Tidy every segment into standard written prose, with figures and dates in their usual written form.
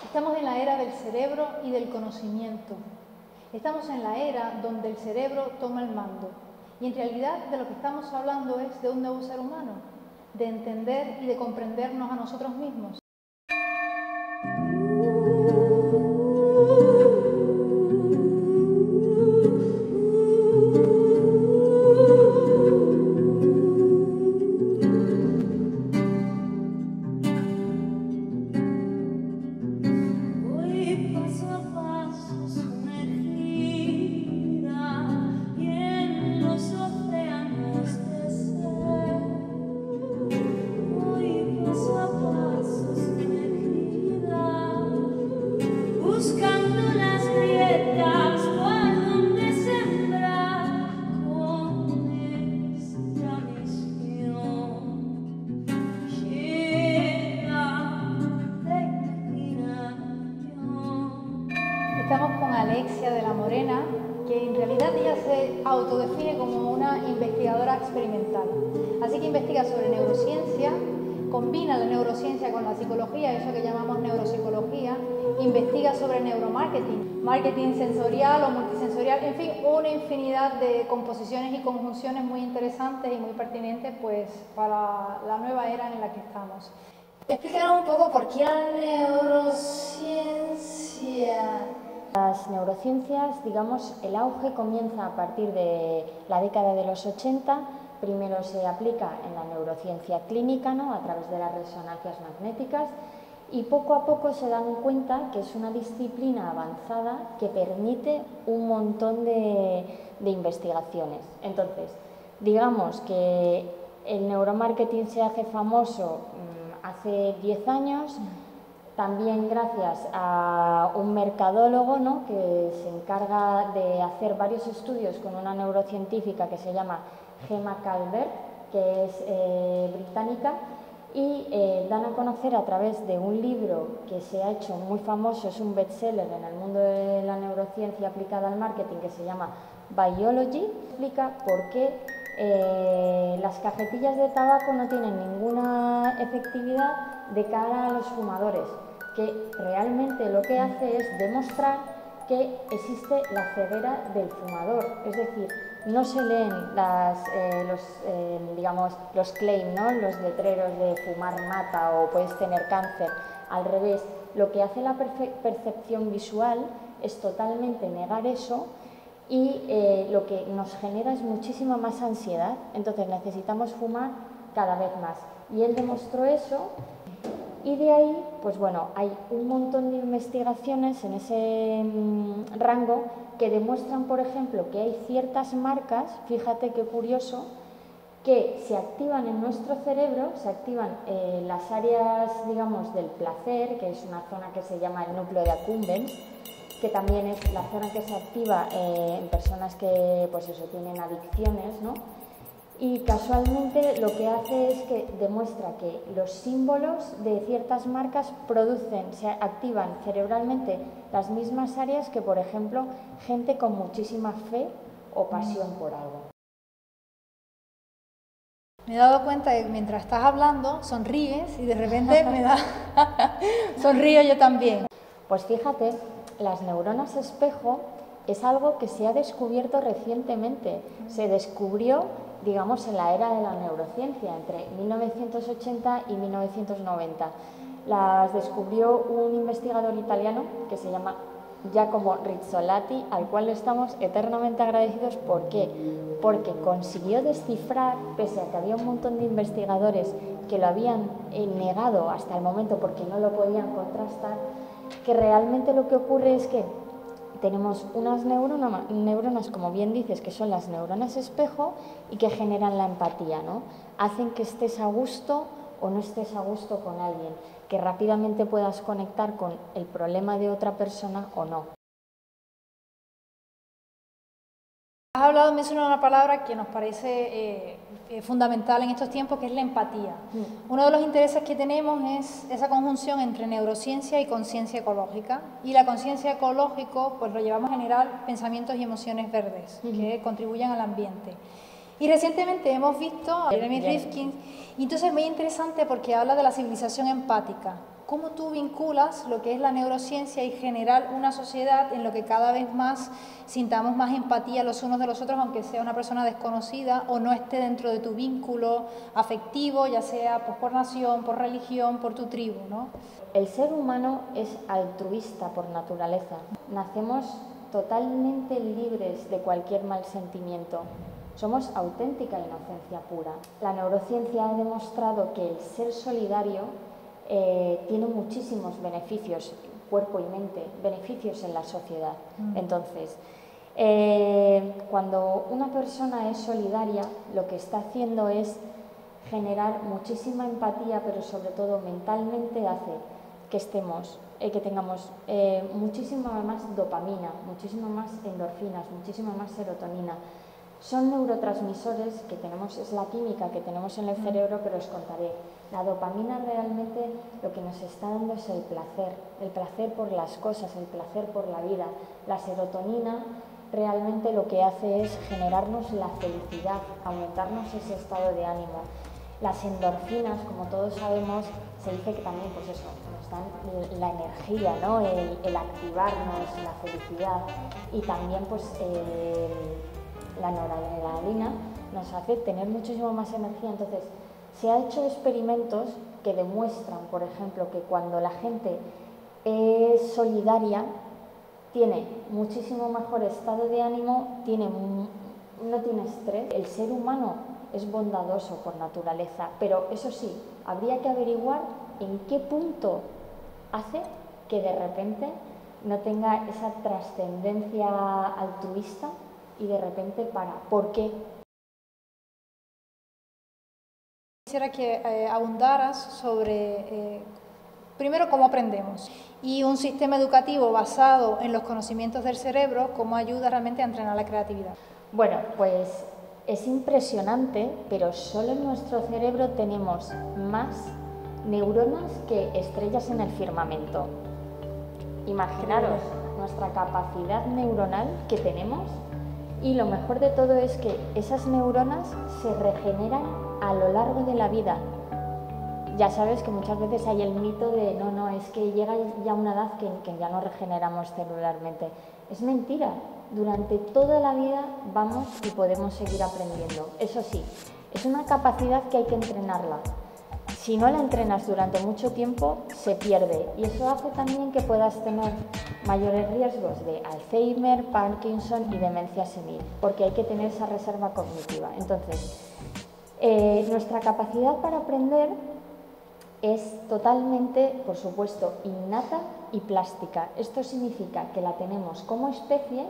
Estamos en la era del cerebro y del conocimiento. Estamos en la era donde el cerebro toma el mando. Y en realidad de lo que estamos hablando es de un nuevo ser humano, de entender y de comprendernos a nosotros mismos. Estamos con Alexia de la Morena, que en realidad ella se autodefine como una investigadora experimental. Así que investiga sobre neurociencia, combina la neurociencia con la psicología, eso que llamamos neuropsicología, investiga sobre neuromarketing, marketing sensorial o multisensorial, en fin, una infinidad de composiciones y conjunciones muy interesantes y muy pertinentes pues, para la nueva era en la que estamos. Explícanos un poco por qué la neurociencia. Las neurociencias, digamos, el auge comienza a partir de la década de los 80. Primero se aplica en la neurociencia clínica, ¿no?, a través de las resonancias magnéticas, y poco a poco se dan cuenta que es una disciplina avanzada que permite un montón de investigaciones. Entonces, digamos que el neuromarketing se hace famoso hace 10 años, también gracias a un mercadólogo, ¿no?, que se encarga de hacer varios estudios con una neurocientífica que se llama Gemma Calvert, que es británica, y dan a conocer a través de un libro que se ha hecho muy famoso, es un bestseller en el mundo de la neurociencia aplicada al marketing, que se llama Biology. Explica por qué las cajetillas de tabaco no tienen ninguna efectividad de cara a los fumadores, que realmente lo que hace es demostrar que existe la ceguera del fumador, es decir, no se leen los claims, ¿no?, los letreros de fumar mata o puedes tener cáncer. Al revés, lo que hace la percepción visual es totalmente negar eso, y lo que nos genera es muchísima más ansiedad. Entonces necesitamos fumar cada vez más, y él demostró eso. Y de ahí, pues bueno, hay un montón de investigaciones en ese rango que demuestran, por ejemplo, que hay ciertas marcas, fíjate qué curioso, que se activan en nuestro cerebro, se activan las áreas, digamos, del placer, que es una zona que se llama el núcleo de accumbens, que también es la zona que se activa en personas que, pues eso, tienen adicciones, ¿no? Y casualmente lo que hace es que demuestra que los símbolos de ciertas marcas se activan cerebralmente las mismas áreas que, por ejemplo, gente con muchísima fe o pasión por algo. Me he dado cuenta de que mientras estás hablando sonríes y de repente sonrío yo también. Pues fíjate, las neuronas espejo es algo que se ha descubierto recientemente. Se descubrió, digamos, en la era de la neurociencia, entre 1980 y 1990. Las descubrió un investigador italiano que se llama Giacomo Rizzolatti, al cual le estamos eternamente agradecidos. ¿Por qué? Porque consiguió descifrar, pese a que había un montón de investigadores que lo habían negado hasta el momento porque no lo podían contrastar, que realmente lo que ocurre es que tenemos unas neuronas, como bien dices, que son las neuronas espejo y que generan la empatía, ¿no? Hacen que estés a gusto o no estés a gusto con alguien, que rápidamente puedas conectar con el problema de otra persona o no. Has mencionado una palabra que nos parece fundamental en estos tiempos, que es la empatía. Uno de los intereses que tenemos es esa conjunción entre neurociencia y conciencia ecológica. Y la conciencia ecológica, pues lo llevamos a generar pensamientos y emociones verdes que contribuyan al ambiente. Y recientemente hemos visto a Jeremy Rifkin, y entonces es muy interesante porque habla de la civilización empática. ¿Cómo tú vinculas lo que es la neurociencia y generar una sociedad en lo que cada vez más sintamos más empatía los unos de los otros, aunque sea una persona desconocida o no esté dentro de tu vínculo afectivo, ya sea pues, por nación, por religión, por tu tribu, ¿no? El ser humano es altruista por naturaleza. Nacemos totalmente libres de cualquier mal sentimiento. Somos auténtica inocencia pura. La neurociencia ha demostrado que el ser solidario tiene muchísimos beneficios, cuerpo y mente, beneficios en la sociedad. Entonces, cuando una persona es solidaria, lo que está haciendo es generar muchísima empatía, pero sobre todo mentalmente hace que que tengamos muchísima más dopamina, muchísima más endorfinas, muchísima más serotonina. Son neurotransmisores que tenemos, es la química que tenemos en el cerebro, que os contaré. La dopamina realmente lo que nos está dando es el placer por las cosas, el placer por la vida. La serotonina realmente lo que hace es generarnos la felicidad, aumentarnos ese estado de ánimo. Las endorfinas, como todos sabemos, se dice que también, pues eso, nos dan la energía, ¿no? el activarnos, la felicidad, y también pues la noradrenalina nos hace tener muchísimo más energía. Entonces, se han hecho experimentos que demuestran, por ejemplo, que cuando la gente es solidaria, tiene muchísimo mejor estado de ánimo, no tiene estrés. El ser humano es bondadoso por naturaleza, pero eso sí, habría que averiguar en qué punto hace que de repente no tenga esa trascendencia altruista y de repente ¿por qué? Quisiera que abundaras sobre, primero, cómo aprendemos y un sistema educativo basado en los conocimientos del cerebro, cómo ayuda realmente a entrenar la creatividad. Bueno, pues es impresionante, pero solo en nuestro cerebro tenemos más neuronas que estrellas en el firmamento. Imaginaros nuestra capacidad neuronal que tenemos, y lo mejor de todo es que esas neuronas se regeneran a lo largo de la vida. Ya sabes que muchas veces hay el mito de no, es que llega ya una edad que ya no regeneramos celularmente. Es mentira. Durante toda la vida vamos y podemos seguir aprendiendo. Eso sí, es una capacidad que hay que entrenarla. Si no la entrenas durante mucho tiempo, se pierde, y eso hace también que puedas tener mayores riesgos de Alzheimer, Parkinson y demencia senil, porque hay que tener esa reserva cognitiva. Entonces, nuestra capacidad para aprender es totalmente, por supuesto, innata y plástica. Esto significa que la tenemos como especie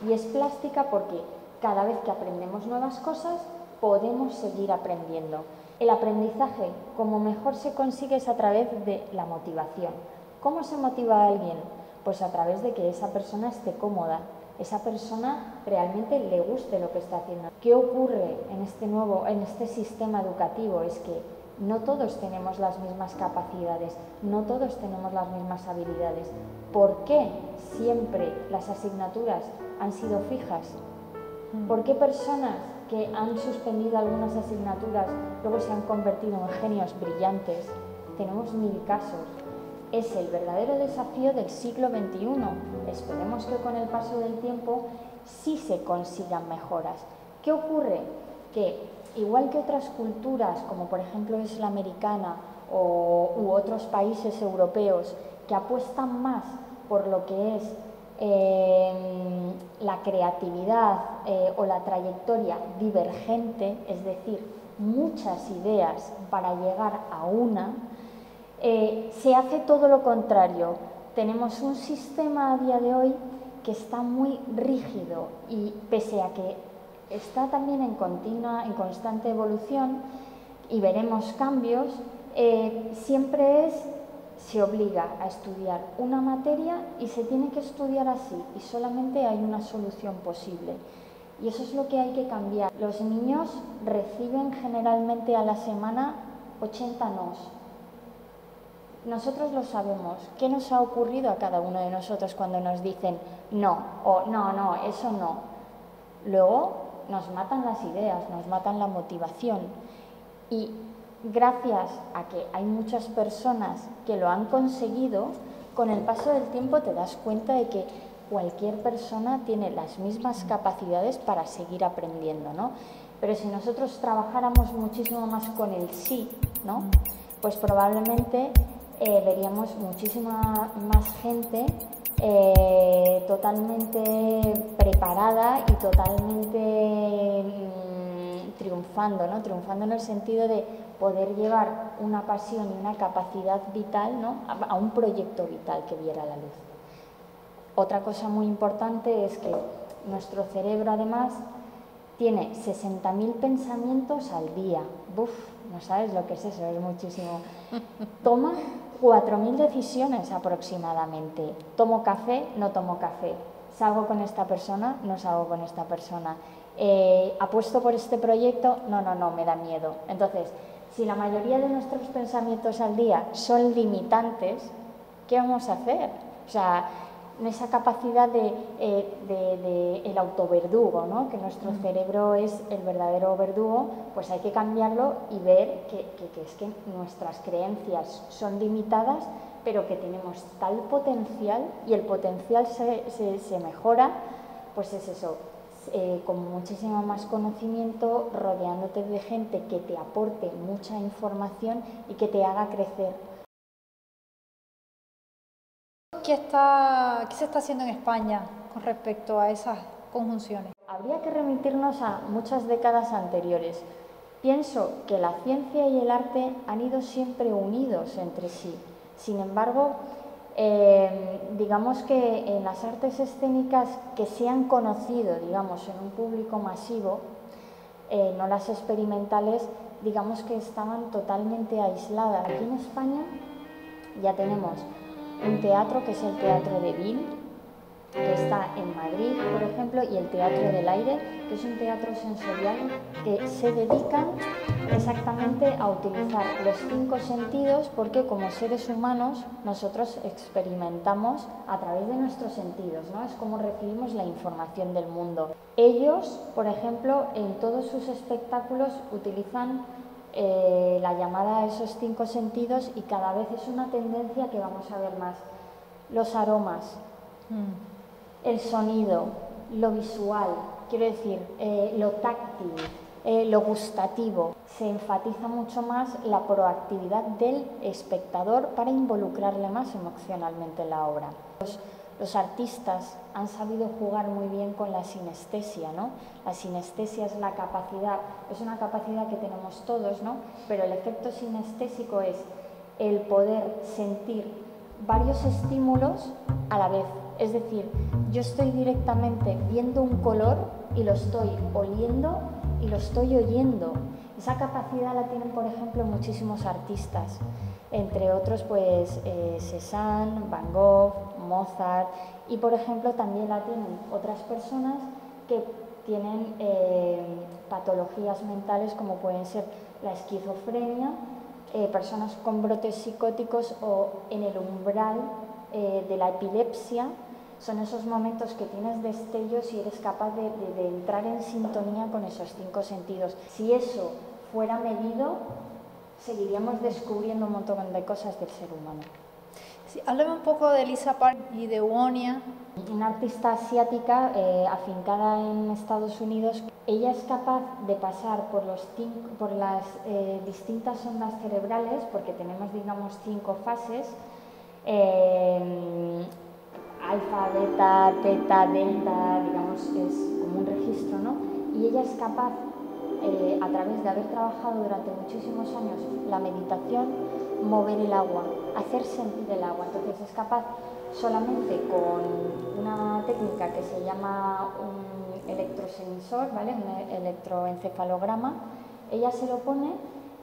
y es plástica porque cada vez que aprendemos nuevas cosas podemos seguir aprendiendo. El aprendizaje, como mejor se consigue, es a través de la motivación. ¿Cómo se motiva a alguien? Pues a través de que esa persona esté cómoda, esa persona realmente le guste lo que está haciendo. ¿Qué ocurre en este sistema educativo? Es que no todos tenemos las mismas capacidades, no todos tenemos las mismas habilidades. ¿Por qué siempre las asignaturas han sido fijas? ¿Por qué personas que han suspendido algunas asignaturas luego se han convertido en genios brillantes? Tenemos 1000 casos. Es el verdadero desafío del siglo XXI. Esperemos que con el paso del tiempo sí se consigan mejoras. ¿Qué ocurre? Que igual que otras culturas, como por ejemplo es la americana u otros países europeos, que apuestan más por lo que es la creatividad o la trayectoria divergente, es decir, muchas ideas para llegar a una, se hace todo lo contrario. Tenemos un sistema a día de hoy que está muy rígido y pese a que está también en constante evolución y veremos cambios, siempre se obliga a estudiar una materia y se tiene que estudiar así y solamente hay una solución posible. Y eso es lo que hay que cambiar. Los niños reciben generalmente a la semana 80 nos. Nosotros lo sabemos. ¿Qué nos ha ocurrido a cada uno de nosotros cuando nos dicen no o no, eso no? Luego nos matan las ideas, nos matan la motivación. Y gracias a que hay muchas personas que lo han conseguido, con el paso del tiempo te das cuenta de que cualquier persona tiene las mismas capacidades para seguir aprendiendo, ¿no? Pero si nosotros trabajáramos muchísimo más con el sí, ¿no? Pues probablemente veríamos muchísima más gente totalmente preparada y totalmente triunfando, ¿no? Triunfando en el sentido de poder llevar una pasión y una capacidad vital, ¿no? a un proyecto vital que viera la luz. Otra cosa muy importante es que nuestro cerebro, además, tiene 60.000 pensamientos al día. Buf, no sabes lo que es eso, es muchísimo. Toma 4.000 decisiones aproximadamente. ¿Tomo café? ¿No tomo café? ¿Salgo con esta persona? ¿No salgo con esta persona? ¿Apuesto por este proyecto? No, me da miedo. Entonces, si la mayoría de nuestros pensamientos al día son limitantes, ¿qué vamos a hacer? O sea, esa capacidad de el autoverdugo, ¿no? Que nuestro cerebro es el verdadero verdugo, pues hay que cambiarlo y ver que es que nuestras creencias son limitadas, pero que tenemos tal potencial, y el potencial se mejora, pues es eso, con muchísimo más conocimiento, rodeándote de gente que te aporte mucha información y que te haga crecer. ¿Qué se está haciendo en España con respecto a esas conjunciones? Habría que remitirnos a muchas décadas anteriores. Pienso que la ciencia y el arte han ido siempre unidos entre sí. Sin embargo, digamos que en las artes escénicas que se han conocido, digamos, en un público masivo, no las experimentales, digamos que estaban totalmente aisladas. Aquí en España ya tenemos un teatro que es el Teatro de Vil, que está en Madrid, por ejemplo, y el Teatro del Aire, que es un teatro sensorial que se dedica exactamente a utilizar los 5 sentidos, porque como seres humanos nosotros experimentamos a través de nuestros sentidos, ¿no? Es como recibimos la información del mundo. Ellos, por ejemplo, en todos sus espectáculos utilizan la llamada a esos 5 sentidos, y cada vez es una tendencia que vamos a ver más. Los aromas, el sonido, lo visual, quiero decir, lo táctil, lo gustativo. Se enfatiza mucho más la proactividad del espectador para involucrarle más emocionalmente en la obra. Los artistas han sabido jugar muy bien con la sinestesia, ¿no? La sinestesia es la capacidad, es una capacidad que tenemos todos, ¿no? Pero el efecto sinestésico es el poder sentir varios estímulos a la vez. Es decir, yo estoy directamente viendo un color y lo estoy oliendo y lo estoy oyendo. Esa capacidad la tienen, por ejemplo, muchísimos artistas, entre otros pues Cézanne, Van Gogh, Mozart, y por ejemplo también la tienen otras personas que tienen patologías mentales, como pueden ser la esquizofrenia, personas con brotes psicóticos, o en el umbral de la epilepsia. Son esos momentos que tienes destellos y eres capaz de entrar en sintonía con esos 5 sentidos. Si eso fuera medido, seguiríamos descubriendo un montón de cosas del ser humano. Sí, háblame un poco de Lisa Park y de Wonia. Una artista asiática afincada en Estados Unidos. Ella es capaz de pasar por las distintas ondas cerebrales, porque tenemos, digamos, 5 fases. Alfa, beta, teta, delta, digamos, es como un registro, ¿no? Y ella es capaz, a través de haber trabajado durante muchísimos años la meditación, mover el agua, hacer sentir el agua. Entonces es capaz, solamente con una técnica que se llama un electrosensor, ¿vale? Un electroencefalograma, ella se lo pone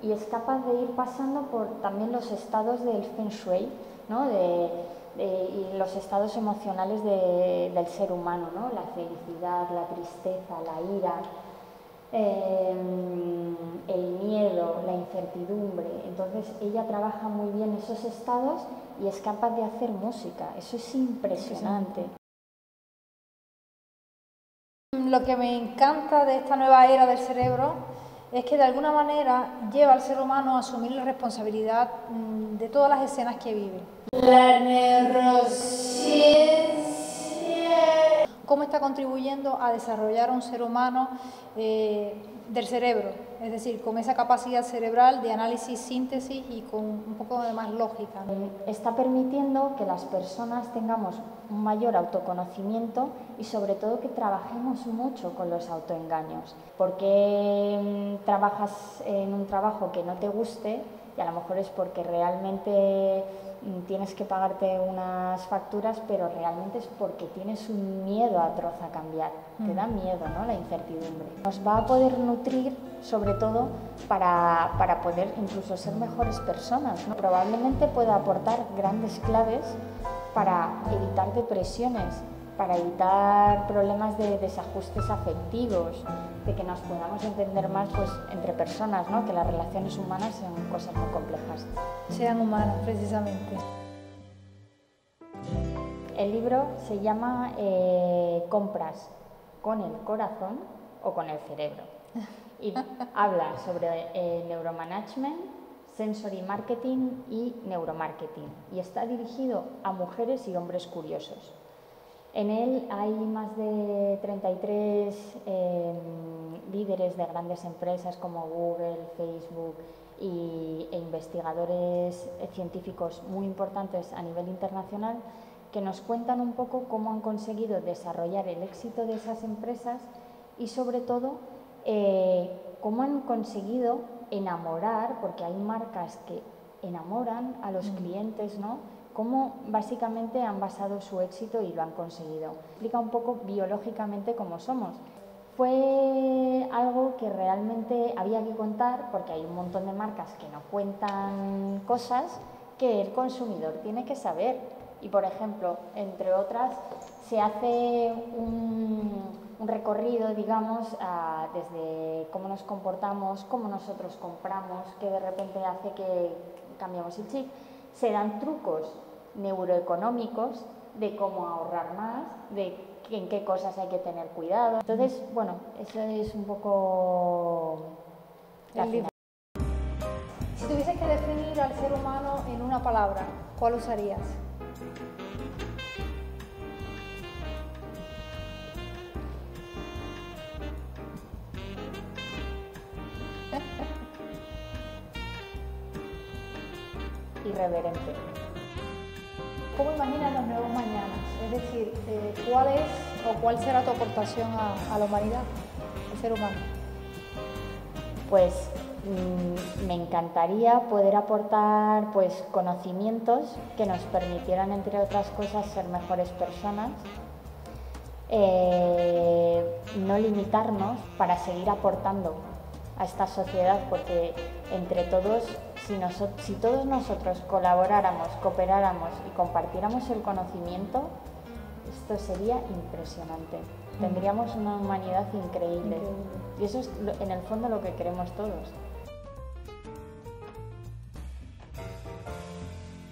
y es capaz de ir pasando por también los estados del Feng Shui, ¿no? Y los estados emocionales del ser humano, ¿no? La felicidad, la tristeza, la ira, el miedo, la incertidumbre. Entonces ella trabaja muy bien esos estados y es capaz de hacer música. Eso es impresionante. Lo que me encanta de esta nueva era del cerebro es que de alguna manera lleva al ser humano a asumir la responsabilidad de todas las escenas que vive. La neurociencia. ¿Cómo está contribuyendo a desarrollar a un ser humano del cerebro? Es decir, con esa capacidad cerebral de análisis, síntesis y con un poco de más lógica, ¿no? Está permitiendo que las personas tengamos un mayor autoconocimiento y sobre todo que trabajemos mucho con los autoengaños. Porque trabajas en un trabajo que no te guste y a lo mejor es porque realmente tienes que pagarte unas facturas, pero realmente es porque tienes un miedo atroz a cambiar. Te da miedo, ¿no?, la incertidumbre. Nos va a poder nutrir, sobre todo, para poder incluso ser mejores personas, ¿no? Probablemente pueda aportar grandes claves para evitar depresiones, para evitar problemas de desajustes afectivos, de que nos podamos entender más, pues, entre personas, ¿no?, que las relaciones humanas sean cosas muy complejas. Sean humanas, precisamente. El libro se llama Compras con el corazón o con el cerebro y habla sobre neuromanagement, sensory marketing y neuromarketing y está dirigido a mujeres y hombres curiosos. En él hay más de 33 líderes de grandes empresas como Google, Facebook e investigadores científicos muy importantes a nivel internacional que nos cuentan un poco cómo han conseguido desarrollar el éxito de esas empresas y sobre todo cómo han conseguido enamorar, porque hay marcas que enamoran a los clientes, ¿no?, cómo básicamente han basado su éxito y lo han conseguido. Explica un poco biológicamente cómo somos. Fue algo que realmente había que contar porque hay un montón de marcas que no cuentan cosas que el consumidor tiene que saber. Y, por ejemplo, entre otras, se hace un recorrido, digamos, desde cómo nos comportamos, cómo nosotros compramos, que de repente hace que cambiamos el chip. Se dan trucos neuroeconómicos de cómo ahorrar más, de en qué cosas hay que tener cuidado. Entonces, bueno, eso es un poco la final. Si tuvieses que definir al ser humano en una palabra, ¿cuál usarías? Irreverente. ¿Cómo imaginas los nuevos mañanas? Es decir, ¿cuál es o cuál será tu aportación a la humanidad, al ser humano? Pues me encantaría poder aportar, pues, conocimientos que nos permitieran, entre otras cosas, ser mejores personas, no limitarnos para seguir aportando a esta sociedad, porque entre todos, si todos nosotros colaboráramos, cooperáramos y compartiéramos el conocimiento, esto sería impresionante. Tendríamos una humanidad increíble. Y eso es en el fondo lo que queremos todos.